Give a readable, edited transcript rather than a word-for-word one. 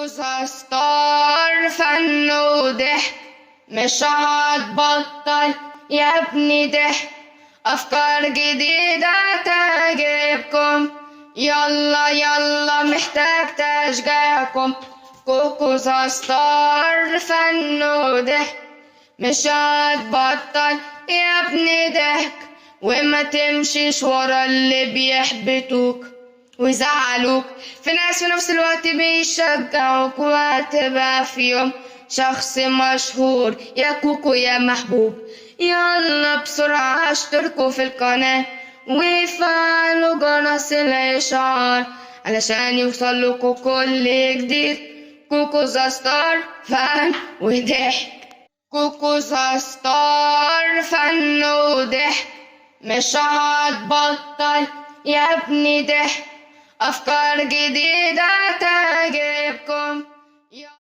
كوكوزا ستار فن وضحك، مش هتبطل يا ابني ضحك. أفكار جديدة تعجبكم، يلا يلا محتاج تشجيعكم. كوكوزا ستار فن وضحك، مش هتبطل يا ابني ضحك. وما تمشيش ورا اللي بيحبطوك ويزعلوك، في ناس في نفس الوقت بيشجعوك، وهتبقى في يوم شخص مشهور يا كوكو يا محبوب. يلا بسرعة اشتركوا في القناة وفعلوا جرس الإشعار علشان يوصلكوا كل جديد. كوكوزا ستار فن وضحك، كوكوزا ستار فن وضحك، مش هتبطل يا ابني ضحك. أفكار جديدة تعجبك.